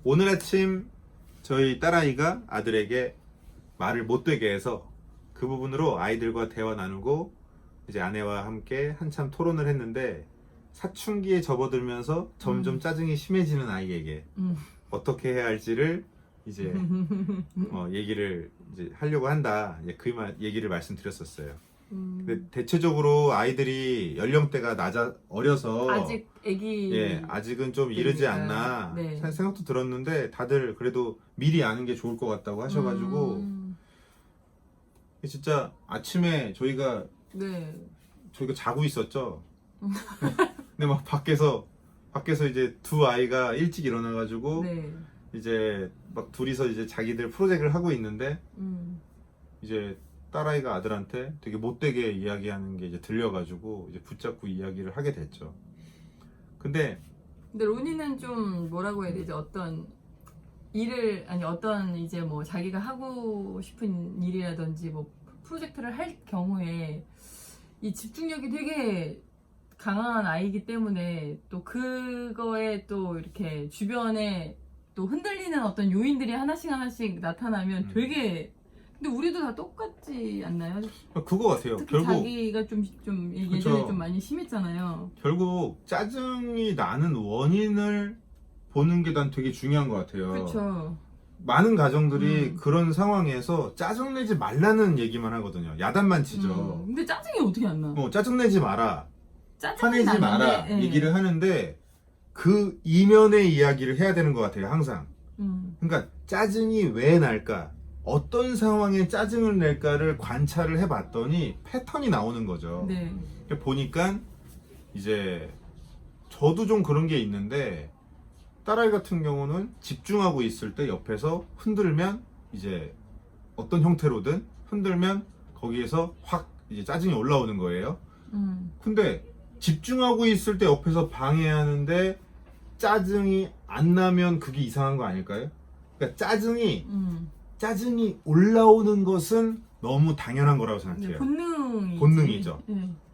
오늘 아침 저희 딸아이가 아들에게 말을 못되게 해서 그 부분으로 아이들과 대화 나누고 이제 아내와 함께 한참 토론을 했는데 사춘기에 접어들면서 점점 짜증이 심해지는 아이에게 어떻게 해야 할지를 이제 얘기를 이제 하려고 한다. 이제 얘기를 말씀드렸었어요. 근데 대체적으로 아이들이 연령대가 어려서 아직 애기 아직은 좀 이르지 않나 생각도 들었는데 다들 그래도 미리 아는 게 좋을 것 같다고 하셔가지고 진짜 아침에 저희가 자고 있었죠. 근데 막 밖에서 이제 두 아이가 일찍 일어나가지고 이제 막 둘이서 이제 자기들 프로젝트를 하고 있는데 이제 딸아이가 아들한테 되게 못되게 이야기하는 게 이제 들려가지고 이제 붙잡고 이야기를 하게 됐죠. 근데 로니는 좀 뭐라고 해야 되지? 어떤 일을 어떤 이제 뭐 자기가 하고 싶은 일이라든지 뭐 프로젝트를 할 경우에 이 집중력이 되게 강한 아이기 때문에 또 그거에 또 이렇게 주변에 또 흔들리는 어떤 요인들이 하나씩 나타나면 되게 근데 우리도 다 똑같지 않나요? 그거 같아요. 특히 결국 자기가 좀 예전에 좀 많이 심했잖아요. 결국 짜증이 나는 원인을 보는 게 난 되게 중요한 것 같아요. 그렇죠. 많은 가정들이 그런 상황에서 짜증내지 말라는 얘기만 하거든요. 야단만 치죠. 근데 짜증이 어떻게 안 나? 짜증내지 마라, 화내지 나는데, 마라 얘기를 하는데 그 이면의 이야기를 해야 되는 것 같아요. 항상. 그러니까 짜증이 왜 날까? 어떤 상황에 짜증을 낼까를 관찰을 해봤더니 패턴이 나오는 거죠. 보니까 이제 저도 좀 그런 게 있는데 딸아이 같은 경우는 집중하고 있을 때 옆에서 흔들면 이제 어떤 형태로든 흔들면 거기에서 확 이제 짜증이 올라오는 거예요. 근데 집중하고 있을 때 옆에서 방해하는데 짜증이 안 나면 그게 이상한 거 아닐까요? 그러니까 짜증이 올라오는 것은 너무 당연한 거라고 생각해요. 본능이죠.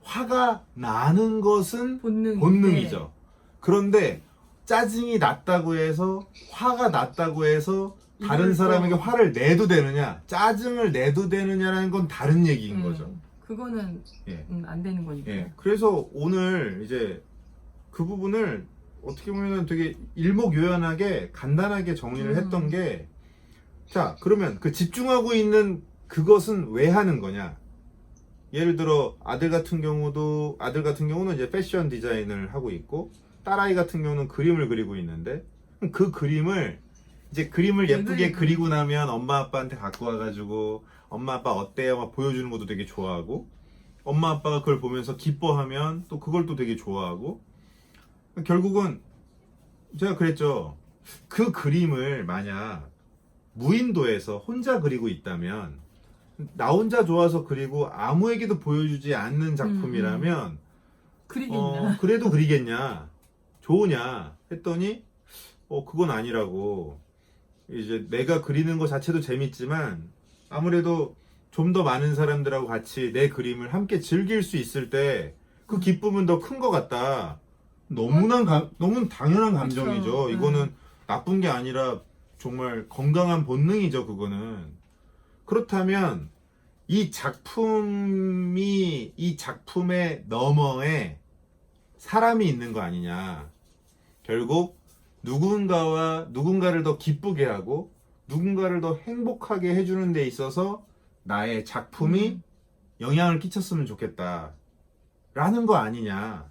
화가 나는 것은 본능이죠. 그런데 짜증이 났다고 해서 화가 났다고 해서 다른 사람에게 화를 내도 되느냐, 짜증을 내도 되느냐라는 건 다른 얘기인 거죠. 그거는 안 되는 거니까. 그래서 오늘 이제 그 부분을 어떻게 보면 되게 일목요연하게 간단하게 정리를 했던 게, 자, 그러면 그 집중하고 있는 그것은 왜 하는 거냐? 예를 들어 아들 같은 경우는 이제 패션 디자인을 하고 있고 딸아이 같은 경우는 그림을 그리고 있는데 그 그림을 예쁘게 그리고 나면 엄마 아빠한테 갖고 와가지고 엄마 아빠 어때요? 막 보여주는 것도 되게 좋아하고 엄마 아빠가 그걸 보면서 기뻐하면 또 그걸 또 되게 좋아하고 결국은 제가 그랬죠. 그 그림을 만약 무인도에서 혼자 그리고 있다면 나 혼자 좋아서 그리고 아무에게도 보여주지 않는 작품이라면 그리겠냐? 그래도 그리겠냐? 좋으냐? 했더니 그건 아니라고. 이제 내가 그리는 것 자체도 재밌지만 아무래도 좀 더 많은 사람들하고 같이 내 그림을 함께 즐길 수 있을 때 그 기쁨은 더 큰 것 같다. 너무 당연한 감정이죠. 그렇죠. 이거는 나쁜 게 아니라 정말 건강한 본능이죠. 그거는. 그렇다면 이 작품의 너머에 사람이 있는 거 아니냐. 결국 누군가를 더 기쁘게 하고 누군가를 더 행복하게 해주는 데 있어서 나의 작품이 영향을 끼쳤으면 좋겠다 라는 거 아니냐.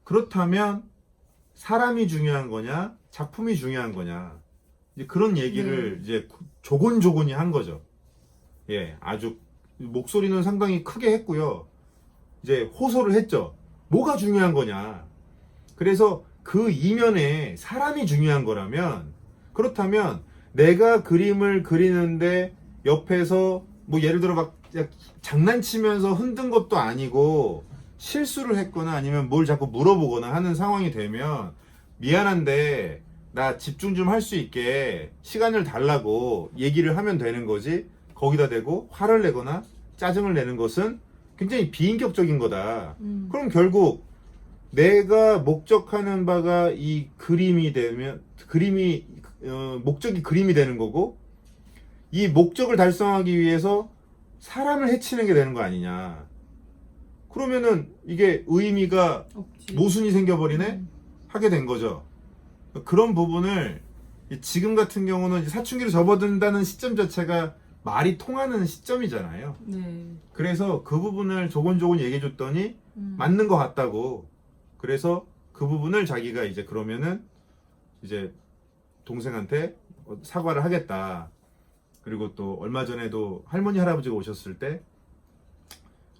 그렇다면 사람이 중요한 거냐 작품이 중요한 거냐, 이제 그런 얘기를 이제 조곤조곤히 한 거죠. 아주 목소리는 상당히 크게 했고요. 이제 호소를 했죠. 뭐가 중요한 거냐. 그래서 그 이면에 사람이 중요한 거라면, 그렇다면 내가 그림을 그리는데 옆에서 뭐 예를 들어 막 장난치면서 흔든 것도 아니고 실수를 했거나 아니면 뭘 자꾸 물어보거나 하는 상황이 되면 미안한데 나 집중 좀 할 수 있게 시간을 달라고 얘기를 하면 되는 거지, 거기다 대고 화를 내거나 짜증을 내는 것은 굉장히 비인격적인 거다. 그럼 결국 내가 목적하는 바가 이 그림이 되면 목적이 그림이 되는 거고 이 목적을 달성하기 위해서 사람을 해치는 게 되는 거 아니냐. 그러면은 이게 의미가 없지. 모순이 생겨버리네? 음. 하게 된 거죠. 그런 부분을 지금 같은 경우는 이제 사춘기로 접어든다는 시점 자체가 말이 통하는 시점이잖아요. 네. 그래서 그 부분을 조곤조곤 얘기해줬더니 맞는 것 같다고. 그래서 그 부분을 자기가 이제 그러면은 이제 동생한테 사과를 하겠다. 그리고 또 얼마 전에도 할머니 할아버지가 오셨을 때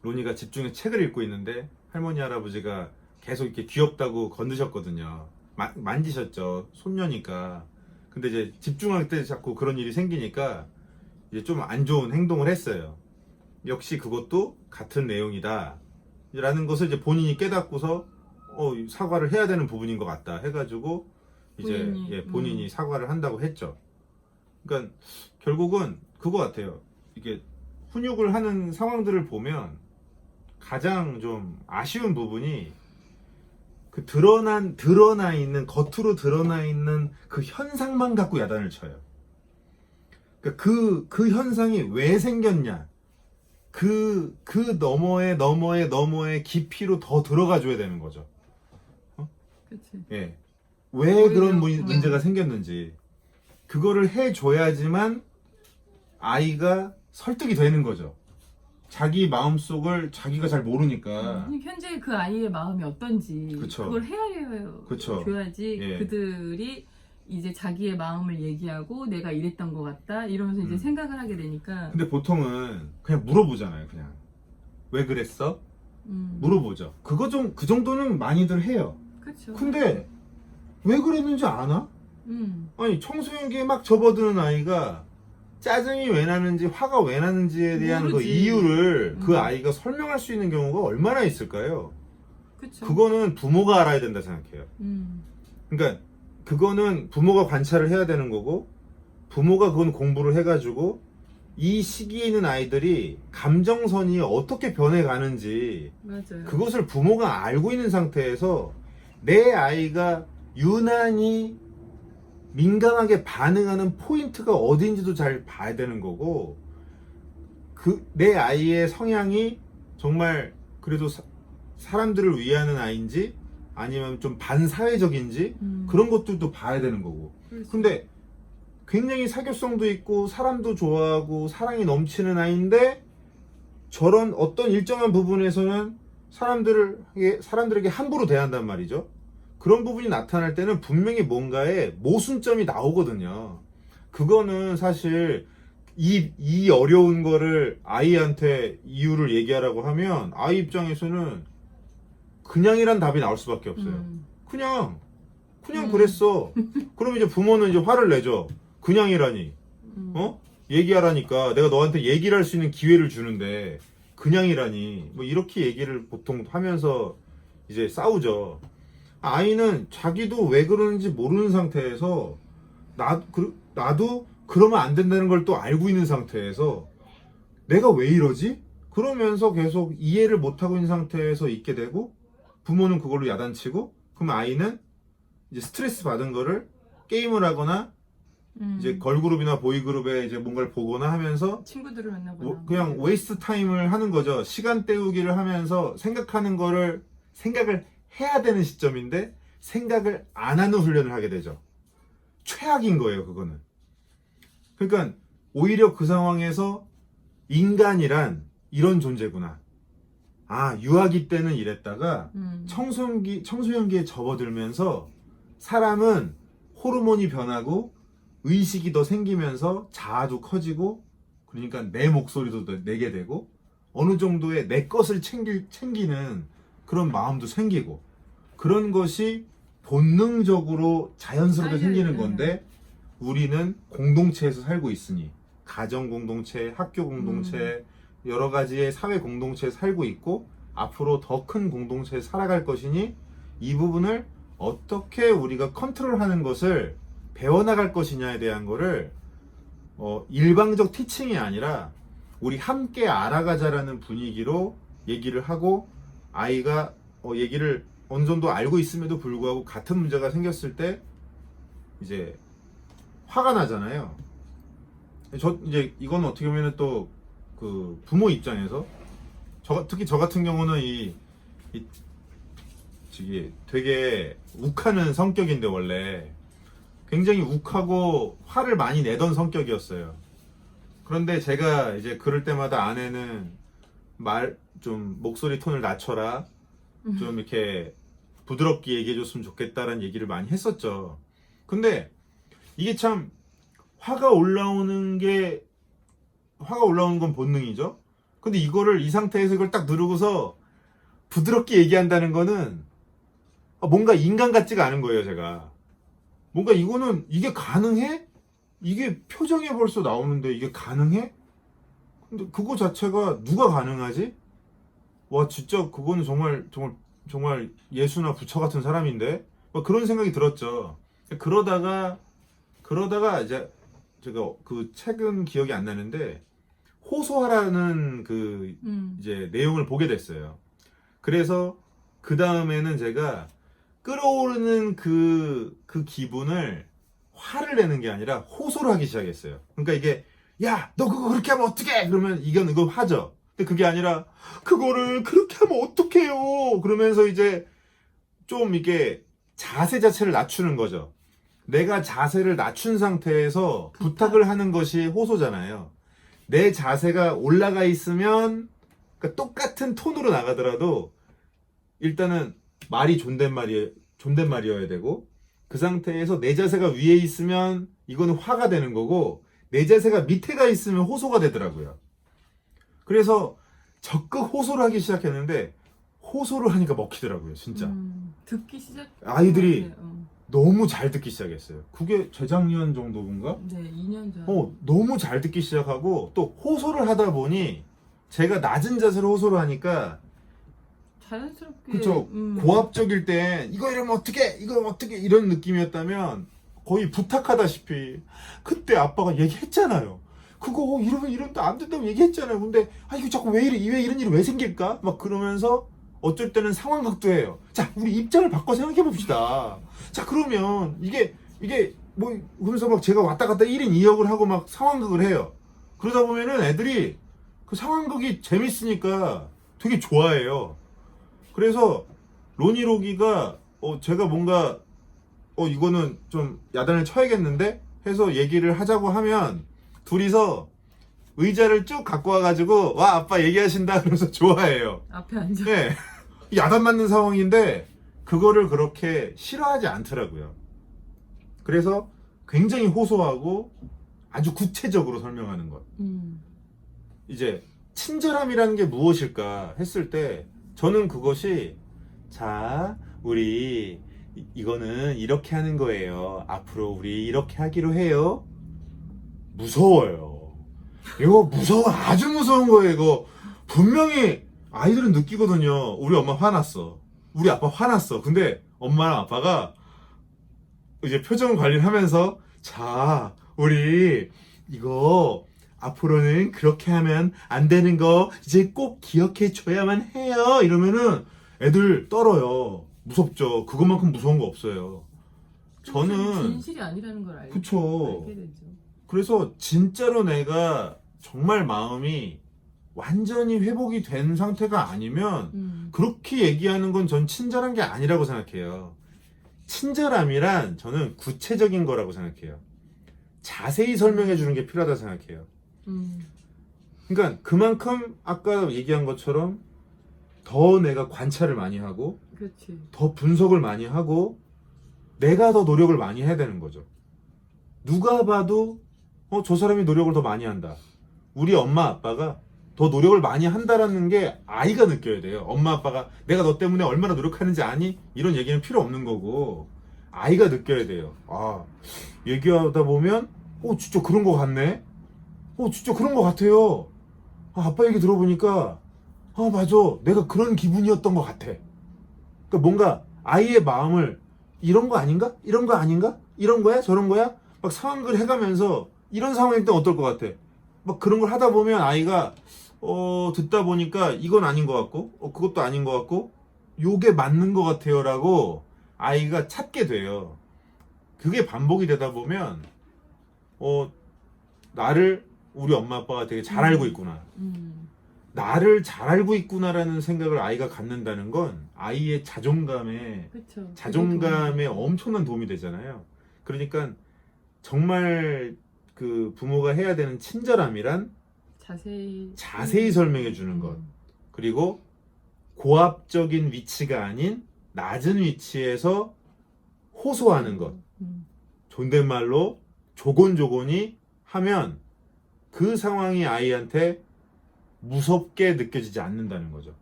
로니가 집중해서 책을 읽고 있는데 할머니 할아버지가 계속 이렇게 귀엽다고 건드셨거든요. 만지셨죠. 손녀니까. 근데 이제 집중할 때 자꾸 그런 일이 생기니까 이제 좀 안 좋은 행동을 했어요. 역시 그것도 같은 내용이다. 라는 것을 이제 본인이 깨닫고서 사과를 해야 되는 부분인 것 같다 해가지고 이제 본인이 사과를 한다고 했죠. 그러니까 결국은 그거 같아요. 이게 훈육을 하는 상황들을 보면 가장 좀 아쉬운 부분이 그 드러나 있는 겉으로 드러나 있는 그 현상만 갖고 야단을 쳐요. 그러니까 그 현상이 왜 생겼냐? 그 너머의 깊이로 더 들어가 줘야 되는 거죠. 그치. 예. 왜 그런 문제가 생겼는지 그거를 해줘야지만 아이가 설득이 되는 거죠. 자기 마음속을 자기가 잘 모르니까. 현재 그 아이의 마음이 어떤지 그쵸. 그걸 헤아려 그쵸. 줘야지 예. 그들이 이제 자기의 마음을 얘기하고 내가 이랬던 것 같다 이러면서 이제 생각을 하게 되니까. 근데 보통은 그냥 물어보잖아요. 그냥 왜 그랬어? 물어보죠. 그 정도는 많이들 해요. 그렇죠. 근데 왜 그랬는지 아나? 아니 청소년기에 막 접어드는 아이가 짜증이 왜 나는지 화가 왜 나는지에 대한 그 모르지. 이유를 그 아이가 설명할 수 있는 경우가 얼마나 있을까요? 그쵸. 그거는 부모가 알아야 된다 생각해요. 그러니까 그거는 부모가 관찰을 해야 되는 거고 부모가 그건 공부를 해가지고 이 시기에 있는 아이들이 감정선이 어떻게 변해가는지 맞아요. 그것을 부모가 알고 있는 상태에서 내 아이가 유난히 민감하게 반응하는 포인트가 어딘지도 잘 봐야 되는 거고 내 아이의 성향이 정말 그래도 사람들을 위하는 아이인지 아니면 좀 반사회적인지 그런 것들도 봐야 되는 거고. 그렇죠. 근데 굉장히 사교성도 있고 사람도 좋아하고 사랑이 넘치는 아이인데 저런 어떤 일정한 부분에서는 사람들에게 함부로 대한단 말이죠. 그런 부분이 나타날 때는 분명히 뭔가에 모순점이 나오거든요. 그거는 사실 이 어려운 거를 아이한테 이유를 얘기하라고 하면 아이 입장에서는 그냥이란 답이 나올 수밖에 없어요. 그냥 그랬어. 그럼 이제 부모는 이제 화를 내죠. 그냥이라니. 얘기하라니까 내가 너한테 얘기를 할 수 있는 기회를 주는데 그냥이라니. 뭐 이렇게 얘기를 보통 하면서 이제 싸우죠. 아이는 자기도 왜 그러는지 모르는 상태에서 나도 그러면 안 된다는 걸 또 알고 있는 상태에서 내가 왜 이러지? 그러면서 계속 이해를 못하고 있는 상태에서 있게 되고 부모는 그걸로 야단치고 그럼 아이는 이제 스트레스 받은 거를 게임을 하거나 이제 걸그룹이나 보이그룹에 이제 뭔가를 보거나 하면서 친구들을 만나거나 그냥 웨이스트 타임을 하는 거죠. 시간 때우기를 하면서 생각을 해야 되는 시점인데 생각을 안 하는 훈련을 하게 되죠. 최악인 거예요, 그거는. 그러니까 오히려 그 상황에서 인간이란 이런 존재구나. 아, 유아기 때는 이랬다가 청소년기에 접어들면서 사람은 호르몬이 변하고 의식이 더 생기면서 자아도 커지고 그러니까 내 목소리도 내게 되고 어느 정도의 내 것을 챙기는 그런 마음도 생기고 그런 것이 본능적으로 자연스럽게 생기는 건데 우리는 공동체에서 살고 있으니 가정 공동체, 학교 공동체 여러 가지의 사회 공동체에 살고 있고 앞으로 더 큰 공동체에 살아갈 것이니 이 부분을 어떻게 우리가 컨트롤하는 것을 배워나갈 것이냐에 대한 거를 일방적 티칭이 아니라 우리 함께 알아가자라는 분위기로 얘기를 하고 아이가 얘기를 어느 정도 알고 있음에도 불구하고 같은 문제가 생겼을 때 이제 화가 나잖아요. 이제 이건 어떻게 보면은 또 그 부모 입장에서 특히 저 같은 경우는 저기 되게 욱하는 성격인데 원래 굉장히 욱하고 화를 많이 내던 성격이었어요. 그런데 제가 이제 그럴 때마다 아내는 좀 목소리 톤을 낮춰라, 좀 이렇게 부드럽게 얘기해줬으면 좋겠다라는 얘기를 많이 했었죠. 근데 이게 참 화가 올라오는 건 본능이죠. 근데 이 상태에서 이걸 딱 누르고서 부드럽게 얘기한다는 거는 뭔가 인간 같지가 않은 거예요, 제가. 뭔가 이게 가능해? 이게 표정에 벌써 나오는데 이게 가능해? 근데 그거 자체가 누가 가능하지? 와, 진짜 그거는 정말 예수나 부처 같은 사람인데? 막 그런 생각이 들었죠. 그러다가 이제 제가 그 책은 기억이 안 나는데 호소하라는 이제 내용을 보게 됐어요. 그래서 그 다음에는 제가 끌어오르는 그 기분을 화를 내는 게 아니라 호소를 하기 시작했어요. 그러니까 이게 야, 너 그거 그렇게 하면 어떡해? 그러면 이거 하죠. 근데 그게 아니라 그거를 그렇게 하면 어떡해요? 그러면서 이제 좀 이게 자세 자체를 낮추는 거죠. 내가 자세를 낮춘 상태에서 부탁을 하는 것이 호소잖아요. 내 자세가 올라가 있으면 그러니까 똑같은 톤으로 나가더라도 일단은 말이 존댓말이어야 되고, 그 상태에서 내 자세가 위에 있으면 이거는 화가 되는 거고, 내 자세가 밑에 가 있으면 호소가 되더라고요. 그래서 적극 호소를 하기 시작했는데 호소를 하니까 먹히더라고요, 진짜. 듣기 시작. 아이들이 너무 잘 듣기 시작했어요. 그게 재작년 정도인가? 네, 2년 전. 너무 잘 듣기 시작하고 또 호소를 하다 보니 제가 낮은 자세로 호소를 하니까 자연스럽게. 그쵸. 고압적일 때 이거 이러면 어떻게 이런 느낌이었다면 거의 부탁하다시피 그때 아빠가 얘기했잖아요. 그거 이러면 안 된다고 얘기했잖아요. 근데 이거 자꾸 왜 이런 일이 왜 생길까? 막 그러면서 어쩔 때는 상황극도 해요. 자, 우리 입장을 바꿔 생각해 봅시다. 자, 그러면 이게 뭐 그러면서 막 제가 왔다 갔다 1인 2역을 하고 막 상황극을 해요. 그러다 보면은 애들이 그 상황극이 재밌으니까 되게 좋아해요. 그래서 로니로기가 제가 뭔가 이거는 좀 야단을 쳐야겠는데 해서 얘기를 하자고 하면 둘이서 의자를 쭉 갖고 와가지고 와 아빠 얘기하신다 그러면서 좋아해요. 앞에 앉아. 네. 야단 맞는 상황인데 그거를 그렇게 싫어하지 않더라고요. 그래서 굉장히 호소하고 아주 구체적으로 설명하는 것. 이제 친절함이라는 게 무엇일까 했을 때 저는 그것이 자 우리 이거는 이렇게 하는 거예요. 앞으로 우리 이렇게 하기로 해요. 무서워요. 이거 아주 무서운 거예요. 이거 분명히 아이들은 느끼거든요. 우리 엄마 화났어. 우리 아빠 화났어. 근데 엄마랑 아빠가 이제 표정 관리를 하면서 자 우리 이거 앞으로는 그렇게 하면 안 되는 거 이제 꼭 기억해 줘야만 해요. 이러면은 애들 떨어요. 무섭죠. 그것만큼 무서운 거 없어요. 저는 진실이 아니라는 걸 알게 그쵸. 되죠. 그래서 진짜로 내가 정말 마음이 완전히 회복이 된 상태가 아니면 그렇게 얘기하는 건 전 친절한 게 아니라고 생각해요. 친절함이란 저는 구체적인 거라고 생각해요. 자세히 설명해 주는 게 필요하다고 생각해요. 그러니까 그만큼 아까 얘기한 것처럼 더 내가 관찰을 많이 하고 그렇지. 더 분석을 많이 하고 내가 더 노력을 많이 해야 되는 거죠. 누가 봐도 저 사람이 노력을 더 많이 한다. 우리 엄마 아빠가 더 노력을 많이 한다라는 게 아이가 느껴야 돼요. 엄마 아빠가 내가 너 때문에 얼마나 노력하는지 아니? 이런 얘기는 필요 없는 거고 아이가 느껴야 돼요. 아, 얘기하다 보면 진짜 그런 거 같네. 진짜 그런 거 같아요. 아빠 얘기 들어보니까 맞아. 내가 그런 기분이었던 것 같아. 그러니까 뭔가 아이의 마음을 이런 거 아닌가? 이런 거 아닌가? 이런 거야? 저런 거야? 막 상황을 해가면서 이런 상황일 때 어떨 것 같아? 막 그런 걸 하다 보면 아이가 듣다 보니까 이건 아닌 것 같고 그것도 아닌 것 같고 요게 맞는 것 같아요라고 아이가 찾게 돼요. 그게 반복이 되다 보면 나를 우리 엄마 아빠가 되게 잘 알고 있구나. 나를 잘 알고 있구나라는 생각을 아이가 갖는다는 건 아이의 자존감에 그쵸. 엄청난 도움이 되잖아요. 그러니까 정말 그 부모가 해야 되는 친절함이란 자세히 설명해 주는 것. 그리고 고압적인 위치가 아닌 낮은 위치에서 호소하는 것. 존댓말로 조곤조곤히 하면 그 상황이 아이한테 무섭게 느껴지지 않는다는 거죠.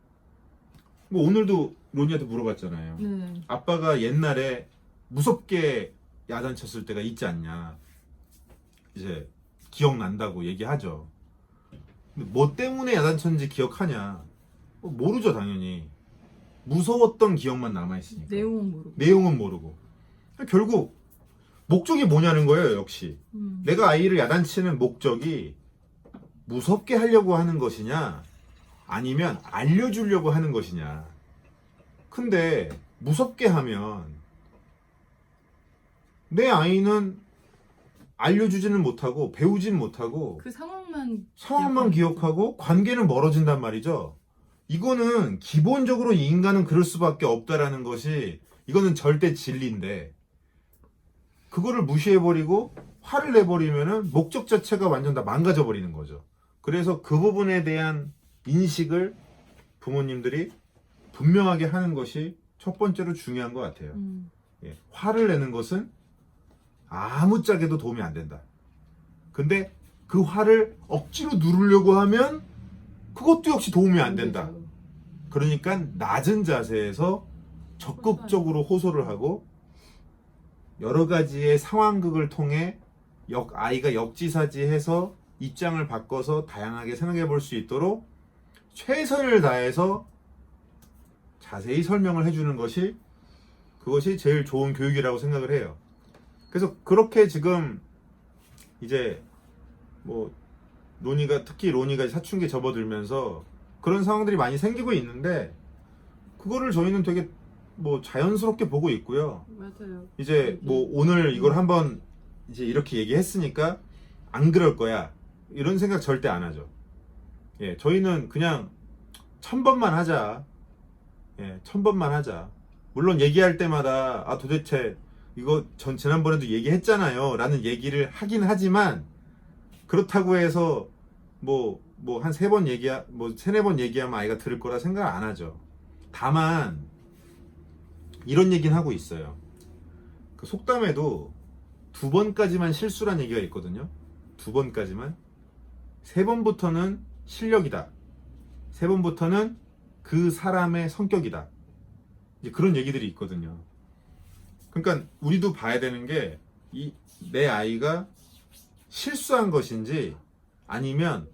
뭐 오늘도 로니한테 물어봤잖아요. 네. 아빠가 옛날에 무섭게 야단쳤을 때가 있지 않냐. 이제 기억난다고 얘기하죠. 근데 뭐 때문에 야단쳤는지 기억하냐? 모르죠, 당연히. 무서웠던 기억만 남아있으니까. 내용은 모르고. 결국 목적이 뭐냐는 거예요, 역시. 내가 아이를 야단치는 목적이 무섭게 하려고 하는 것이냐, 아니면 알려주려고 하는 것이냐. 근데 무섭게 하면 내 아이는 알려주지는 못하고 배우진 못하고 그 상황만 기억하고 관계는 멀어진단 말이죠. 이거는 기본적으로 인간은 그럴 수밖에 없다라는 것이, 이거는 절대 진리인데, 그거를 무시해버리고 화를 내버리면은 목적 자체가 완전 다 망가져버리는 거죠. 그래서 그 부분에 대한 인식을 부모님들이 분명하게 하는 것이 첫 번째로 중요한 것 같아요. 예, 화를 내는 것은 아무짝에도 도움이 안 된다. 근데 그 화를 억지로 누르려고 하면 그것도 역시 도움이 안 된다. 그러니까 낮은 자세에서 적극적으로 호소를 하고 여러 가지의 상황극을 통해 아이가 역지사지해서 입장을 바꿔서 다양하게 생각해 볼 수 있도록 최선을 다해서 자세히 설명을 해주는 것이, 그것이 제일 좋은 교육이라고 생각을 해요. 그래서 그렇게 지금 이제 뭐 특히 로니가 사춘기에 접어들면서 그런 상황들이 많이 생기고 있는데, 그거를 저희는 되게 뭐 자연스럽게 보고 있고요. 맞아요. 이제 뭐 오늘 이걸 한번 이제 이렇게 얘기했으니까 안 그럴 거야, 이런 생각 절대 안 하죠. 예, 저희는 그냥 1000번만 하자. 예, 1000번만 하자. 물론 얘기할 때마다 도대체 이거 지난번에도 얘기했잖아요 라는 얘기를 하긴 하지만, 그렇다고 해서 뭐 한 3번 뭐 3-4번 얘기하면 아이가 들을 거라 생각 안 하죠. 다만 이런 얘기는 하고 있어요. 그 속담에도 2번까지만 실수란 얘기가 있거든요. 2번까지만. 3번부터는 실력이다. 3번부터는 그 사람의 성격이다. 이제 그런 얘기들이 있거든요. 그러니까 우리도 봐야 되는 게, 내 아이가 실수한 것인지 아니면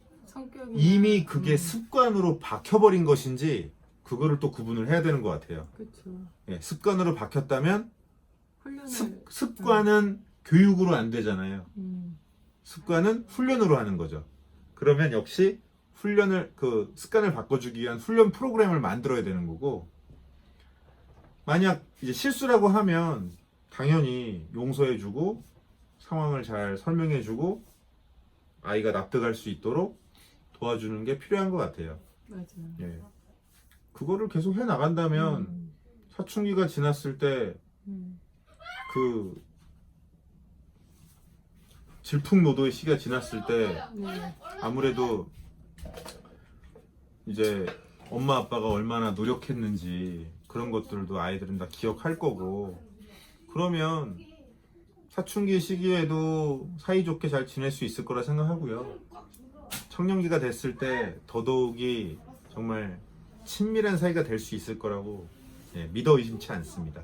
이미 그게 습관으로 박혀버린 것인지, 그거를 또 구분을 해야 되는 것 같아요. 그렇죠. 예, 습관으로 박혔다면 습관은 교육으로 안 되잖아요. 습관은 훈련으로 하는 거죠. 그러면 역시 그 습관을 바꿔주기 위한 훈련 프로그램을 만들어야 되는 거고, 만약 이제 실수라고 하면 당연히 용서해주고 상황을 잘 설명해주고 아이가 납득할 수 있도록 도와주는 게 필요한 것 같아요. 맞아요. 예. 그거를 계속 해 나간다면 사춘기가 지났을 때 그 질풍노도의 시기가 지났을 때 아무래도 이제 엄마 아빠가 얼마나 노력했는지 그런 것들도 아이들은 다 기억할 거고, 그러면 사춘기 시기에도 사이좋게 잘 지낼 수 있을 거라 생각하고요. 청년기가 됐을 때 더더욱이 정말 친밀한 사이가 될 수 있을 거라고 믿어 의심치 않습니다.